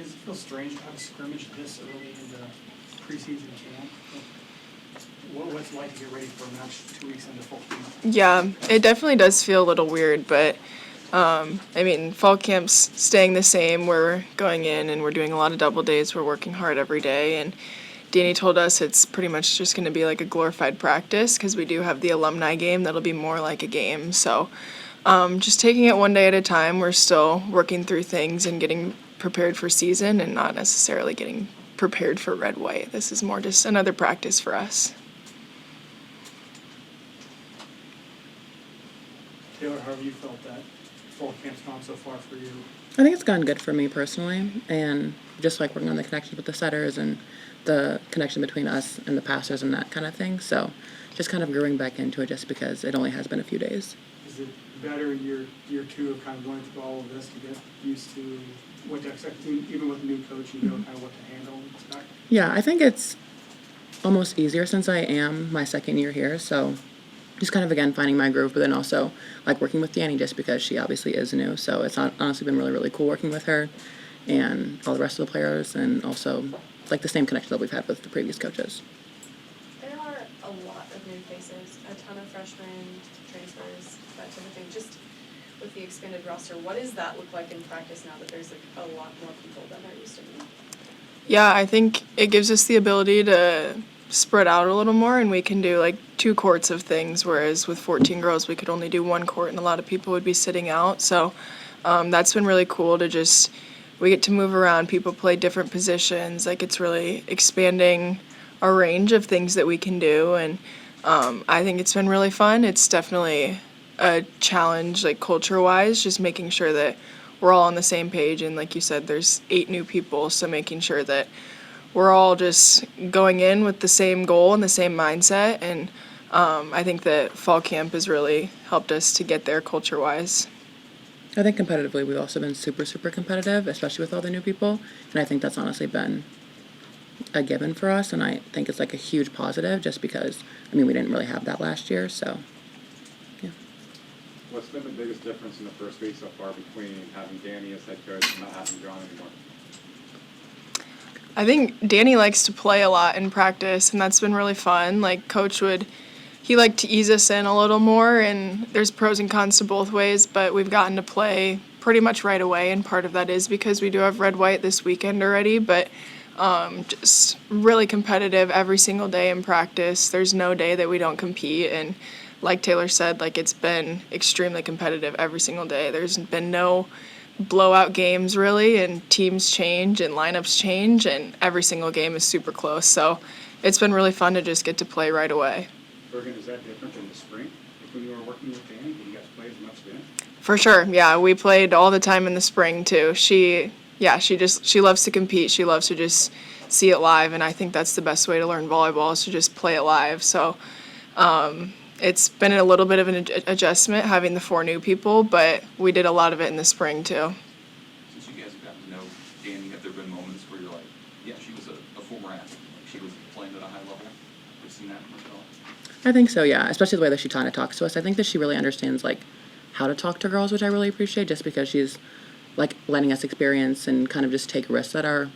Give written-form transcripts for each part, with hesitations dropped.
does it feel strange to have a scrimmage this early in the preseason camp? What's it like to get ready for a match 2 weeks into fall camp? Yeah, it definitely does feel a little weird, but fall camp's staying the same. We're going in and we're doing a lot of double days. We're working hard every day, and Danny told us it's pretty much just going to be like a glorified practice because we do have the alumni game that'll be more like a game. So just taking it one day at a time. We're still working through things and getting prepared for season and not necessarily getting prepared for red-white. This is more just another practice for us. Taylor, how have you felt that fall camp's gone so far for you? I think it's gone good for me personally, and just like working on the connection with the setters and the connection between us and the passers and that kind of thing. So just kind of growing back into it just because it only has been a few days. Is it better year two of kind of going through all of this to get used to what to expect, even with a new coach, you know kind of what to handle and expect? Yeah, I think it's almost easier since I am my second year here, so just kind of, again, finding my groove, but then also, like, working with Danny just because she obviously is new, so it's honestly been really, really cool working with her and all the rest of the players, and also, like, the same connection that we've had with the previous coaches. There are a lot of new faces, a ton of freshmen, transfers, that type of thing. Just with the expanded roster, what does that look like in practice now that there's like a lot more people than there used to be? Yeah, I think it gives us the ability to spread out a little more, and we can do like 2 courts of things, whereas with 14 girls we could only do 1 court and a lot of people would be sitting out. So that's been really cool to just, we get to move around, people play different positions, like it's really expanding our range of things that we can do, and I think it's been really fun. It's definitely a challenge, like culture-wise, just making sure that we're all on the same page, and like you said, there's 8 new people, so making sure that we're all just going in with the same goal and the same mindset, and I think that fall camp has really helped us to get there culture-wise. I think competitively we've also been super, super competitive, especially with all the new people, and I think that's honestly been a given for us, and I think it's like a huge positive just because, we didn't really have that last year, so, yeah. What's been the biggest difference in the first week so far between having Danny as head coach and not having John anymore? I think Danny likes to play a lot in practice, and that's been really fun. Like, he liked to ease us in a little more, and there's pros and cons to both ways, but we've gotten to play pretty much right away, and part of that is because we do have red-white this weekend already, but just really competitive every single day in practice. There's no day that we don't compete, and like Taylor said, like, it's been extremely competitive every single day. There's been no blowout games really, and teams change and lineups change, and every single game is super close, so it's been really fun to just get to play right away. Bergen, is that different in the spring? Like when you were working with Danny, did you guys play as much then? For sure, yeah, we played all the time in the spring too. She loves to compete. She loves to just see it live, and I think that's the best way to learn volleyball is to just play it live. So it's been a little bit of an adjustment having the 4 new people, but we did a lot of it in the spring too. Since you guys have gotten to know Danny, have there been moments where you're like, yeah, she was a former athlete, like she was playing at a high level? Have you seen that much at all? I think so, yeah, especially the way that she kind of talks to us. I think that she really understands, like, how to talk to girls, which I really appreciate, just because she's, like, letting us experience and kind of just take risks at our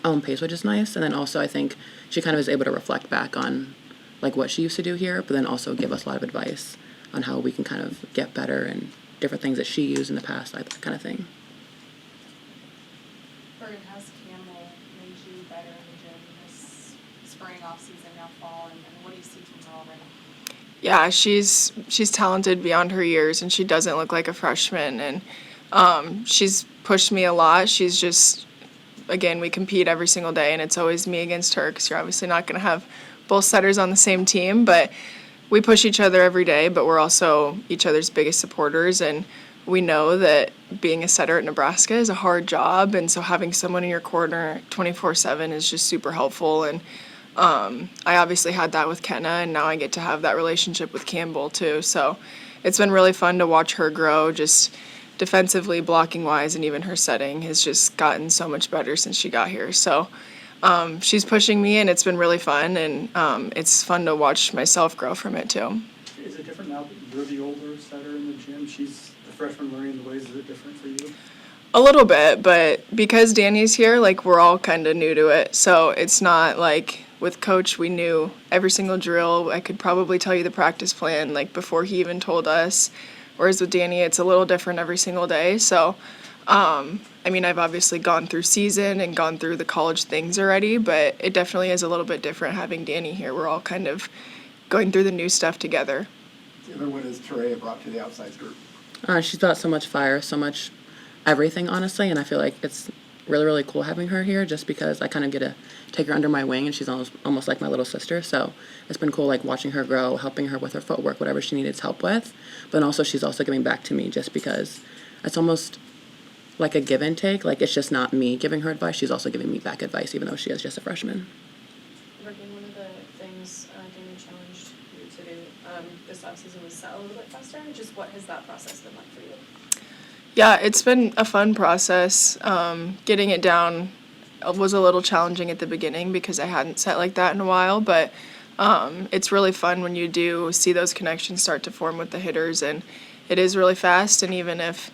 own pace, which is nice. And then also I think she kind of is able to reflect back on, like, what she used to do here, but then also give us a lot of advice on how we can kind of get better and different things that she used in the past, like that kind of thing. Bergen, has Campbell made you better in the gym this spring, off-season, now fall, and what do you see from her already? Yeah, she's talented beyond her years, and she doesn't look like a freshman, and she's pushed me a lot. She's just, again, we compete every single day, and it's always me against her because you're obviously not going to have both setters on the same team, but we push each other every day, but we're also each other's biggest supporters, and we know that being a setter at Nebraska is a hard job, and so having someone in your corner 24/7 is just super helpful, and I obviously had that with Kenna, and now I get to have that relationship with Campbell too, so it's been really fun to watch her grow, just defensively, blocking wise, and even her setting has just gotten so much better since she got here, so she's pushing me, and it's been really fun, and it's fun to watch myself grow from it too. Is it different now that you're the older setter in the gym? She's the freshman learning the ways. Is it different for you? A little bit, but because Danny's here, like, we're all kind of new to it. So it's not like with Coach, we knew every single drill. I could probably tell you the practice plan, like, before he even told us. Whereas with Danny, it's a little different every single day. So, I mean, I've obviously gone through season and gone through the college things already, but it definitely is a little bit different having Danny here. We're all kind of going through the new stuff together. The other one is Terea brought to the outside group. She's got so much fire, so much everything, honestly, and I feel like it's really, really cool having her here just because I kind of get to take her under my wing, and she's almost like my little sister, so it's been cool, like, watching her grow, helping her with her footwork, whatever she needed help with, but also she's also giving back to me just because it's almost like a give and take. Like, it's just not me giving her advice, she's also giving me back advice, even though she is just a freshman. Bergen, one of the things Danny challenged you to do this offseason was set a little bit faster. Just what has that process been like for you? Yeah, it's been a fun process. Getting it down was a little challenging at the beginning because I hadn't set like that in a while, but it's really fun when you do see those connections start to form with the hitters, and it is really fast, and even if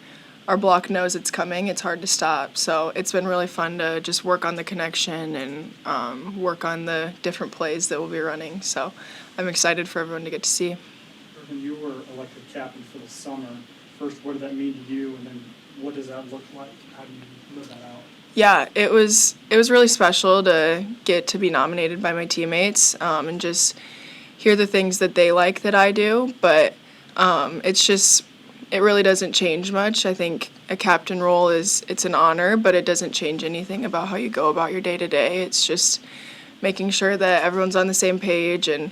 our block knows it's coming, it's hard to stop. So it's been really fun to just work on the connection and work on the different plays that we'll be running. So I'm excited for everyone to get to see. Bergen, you were elected captain for the summer. First, what did that mean to you, and then what does that look like? How do you live that out? Yeah, it was really special to get to be nominated by my teammates and just hear the things that they like that I do. But it really doesn't change much. I think a captain role it's an honor, but it doesn't change anything about how you go about your day-to-day. It's just making sure that everyone's on the same page and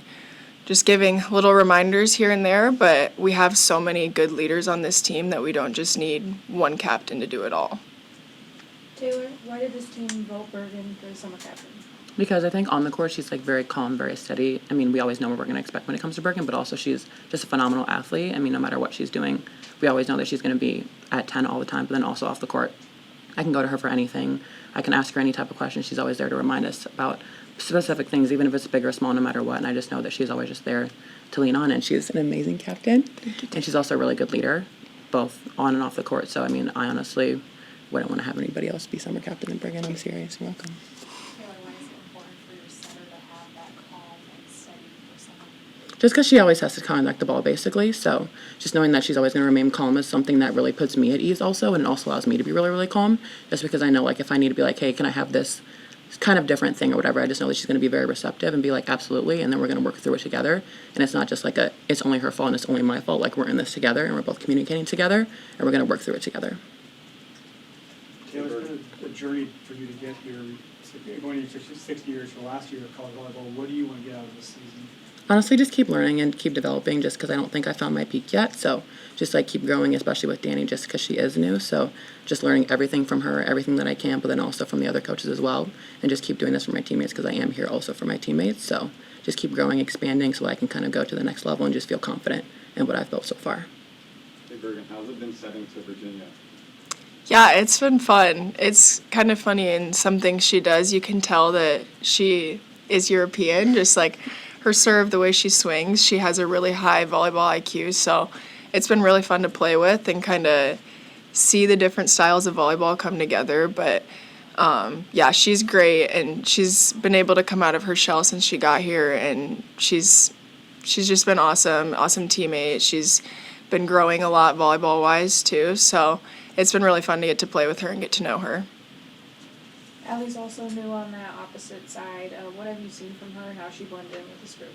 just giving little reminders here and there, but we have so many good leaders on this team that we don't just need one captain to do it all. Taylor, why did this team vote Bergen for the summer captain? Because I think on the court she's like very calm, very steady. I mean, we always know what we're going to expect when it comes to Bergen, but also she's just a phenomenal athlete. I mean, no matter what she's doing, we always know that she's going to be at 10 all the time, but then also off the court, I can go to her for anything. I can ask her any type of question. She's always there to remind us about specific things, even if it's big or small, no matter what. And I just know that she's always just there to lean on, and she's an amazing captain. And she's also a really good leader, both on and off the court. So, I mean, I honestly wouldn't want to have anybody else be summer captain than Bergen. I'm serious. You're welcome. Taylor, why is it important for your center to have that calm and steady persona? Just because she always has to conduct the ball, basically. So just knowing that she's always going to remain calm is something that really puts me at ease also, and it also allows me to be really, really calm, just because I know, like, if I need to be like, hey, can I have this kind of different thing or whatever, I just know that she's going to be very receptive and be like, absolutely, and then we're going to work through it together. And it's not just like it's only her fault and it's only my fault. Like, we're in this together and we're both communicating together and we're going to work through it together. Taylor, it's been a journey for you to get here. Going into 6 years for last year of college volleyball, what do you want to get out of this season? Honestly, just keep learning and keep developing, just because I don't think I found my peak yet. So just like keep growing, especially with Danny, just because she is new. So just learning everything from her, everything that I can, but then also from the other coaches as well. And just keep doing this for my teammates, because I am here also for my teammates. So just keep growing, expanding, so I can kind of go to the next level and just feel confident in what I've built so far. Hey Bergen, how's it been setting to Virginia? Yeah, it's been fun. It's kind of funny, in some things she does, you can tell that she is European, just like her serve, the way she swings. She has a really high volleyball IQ, so it's been really fun to play with and kind of see the different styles of volleyball come together. But yeah, she's great, and she's been able to come out of her shell since she got here, and she's just been awesome teammate. She's been growing a lot volleyball-wise too, so it's been really fun to get to play with her and get to know her. Allie's also new on that opposite side. What have you seen from her and how she blended in with this group?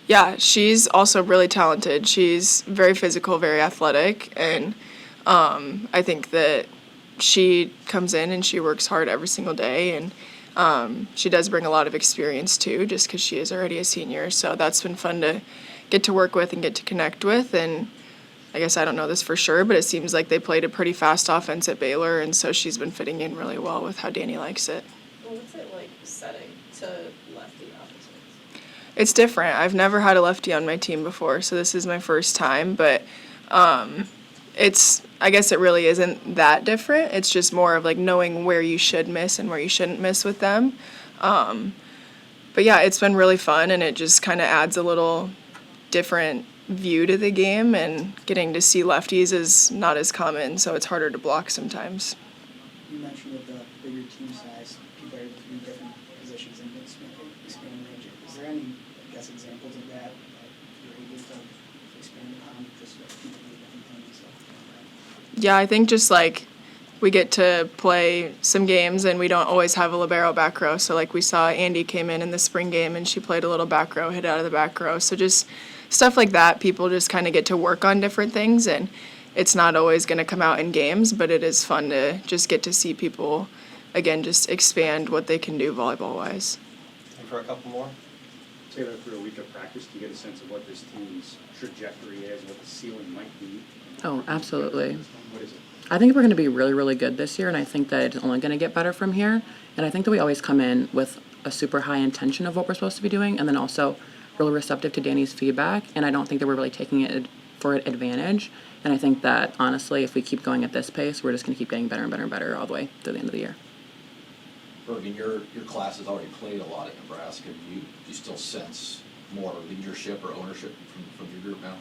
Yeah, she's also really talented. She's very physical, very athletic, and I think that she comes in and she works hard every single day, and she does bring a lot of experience too, just because she is already a senior. So that's been fun to get to work with and get to connect with. And I guess I don't know this for sure, but it seems like they played a pretty fast offense at Baylor, and so she's been fitting in really well with how Danny likes it. Well, what's it like setting to lefty opposites? It's different. I've never had a lefty on my team before, so this is my first time, but I guess it really isn't that different. It's just more of like knowing where you should miss and where you shouldn't miss with them. But yeah, it's been really fun, and it just kind of adds a little different view to the game, and getting to see lefties is not as common, so it's harder to block sometimes. You mentioned with the bigger team size, people are able to do different positions and expand range. Is there any, I guess, examples of that you're able to expand upon, just with people doing different things and stuff like that? Yeah, I think just like we get to play some games and we don't always have a libero back row. So like we saw Andy came in the spring game and she played a little back row, hit out of the back row. So just stuff like that, people just kind of get to work on different things, and it's not always going to come out in games, but it is fun to just get to see people, again, just expand what they can do volleyball-wise. And for a couple more? Taylor, through a week of practice, do you get a sense of what this team's trajectory is, what the ceiling might be? Oh, absolutely. What is it? I think we're going to be really, really good this year, and I think that it's only going to get better from here. And I think that we always come in with a super high intention of what we're supposed to be doing, and then also really receptive to Danny's feedback. And I don't think that we're really taking it for advantage. And I think that, honestly, if we keep going at this pace, we're just going to keep getting better and better and better all the way through the end of the year. Bergen, your class has already played a lot at Nebraska. Do you still sense more leadership or ownership from your group now?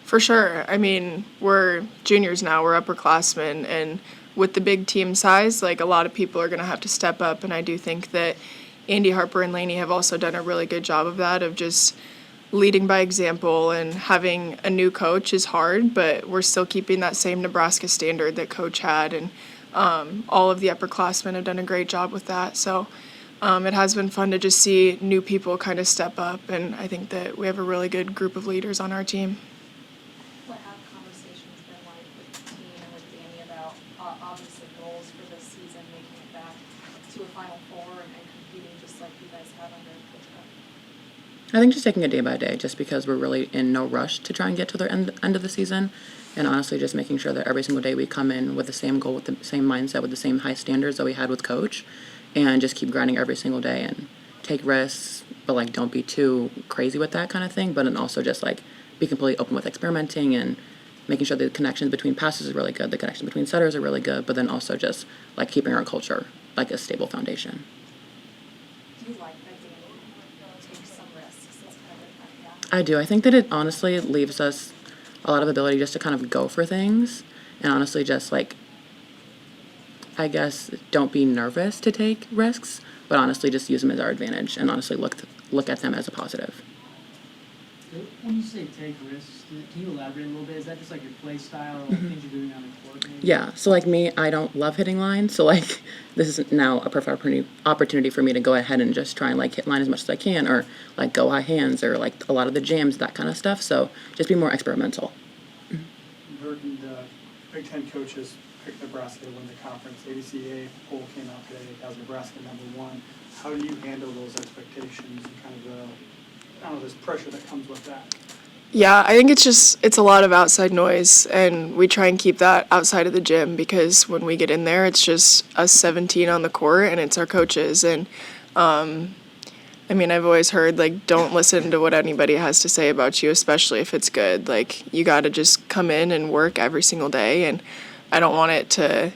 For sure. I mean, we're juniors now, we're upperclassmen, and with the big team size, like a lot of people are going to have to step up, and I do think that Andy, Harper, and Laney have also done a really good job of that, of just leading by example. And having a new coach is hard, but we're still keeping that same Nebraska standard that coach had, and all of the upperclassmen have done a great job with that. So it has been fun to just see new people kind of step up, and I think that we have a really good group of leaders on our team. What have conversations been like with the team and with Danny about obviously goals for this season, making it back to a Final Four and competing just like you guys have under Coach Cup? I think just taking it day by day, just because we're really in no rush to try and get to the end of the season. And honestly, just making sure that every single day we come in with the same goal, with the same mindset, with the same high standards that we had with Coach, and just keep grinding every single day and take risks, but like don't be too crazy with that kind of thing. But then also just like be completely open with experimenting and making sure the connections between passes is really good, the connections between setters are really good, but then also just like keeping our culture like a stable foundation. Do you like that Danny takes some risks? It's kind of different, yeah. I do. I think that it honestly leaves us a lot of ability just to kind of go for things, and honestly just like, I guess, don't be nervous to take risks, but honestly just use them as our advantage, and honestly look at them as a positive. When you say take risks, can you elaborate a little bit? Is that just like your play style or like things you're doing on the court maybe? Yeah, so like me, I don't love hitting line, so like this is now a perfect opportunity for me to go ahead and just try and like hit line as much as I can, or like go high hands, or like a lot of the jams, that kind of stuff. So just be more experimental. Bergen, the Big Ten coaches picked Nebraska to win the conference. ABCA poll came out today, that was Nebraska #1. How do you handle those expectations and kind of the, I don't know, this pressure that comes with that? Yeah, I think it's a lot of outside noise, and we try and keep that outside of the gym, because when we get in there, it's just us 17 on the court, and it's our coaches. And I mean, I've always heard, like, don't listen to what anybody has to say about you, especially if it's good. Like, you got to just come in and work every single day, and I don't want it to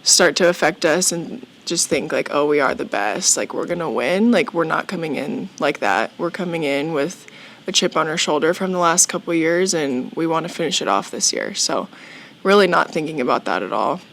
start to affect us and just think, like, oh, we are the best, like, we're going to win. Like, we're not coming in like that. We're coming in with a chip on our shoulder from the last couple of years, and we want to finish it off this year. So really not thinking about that at all.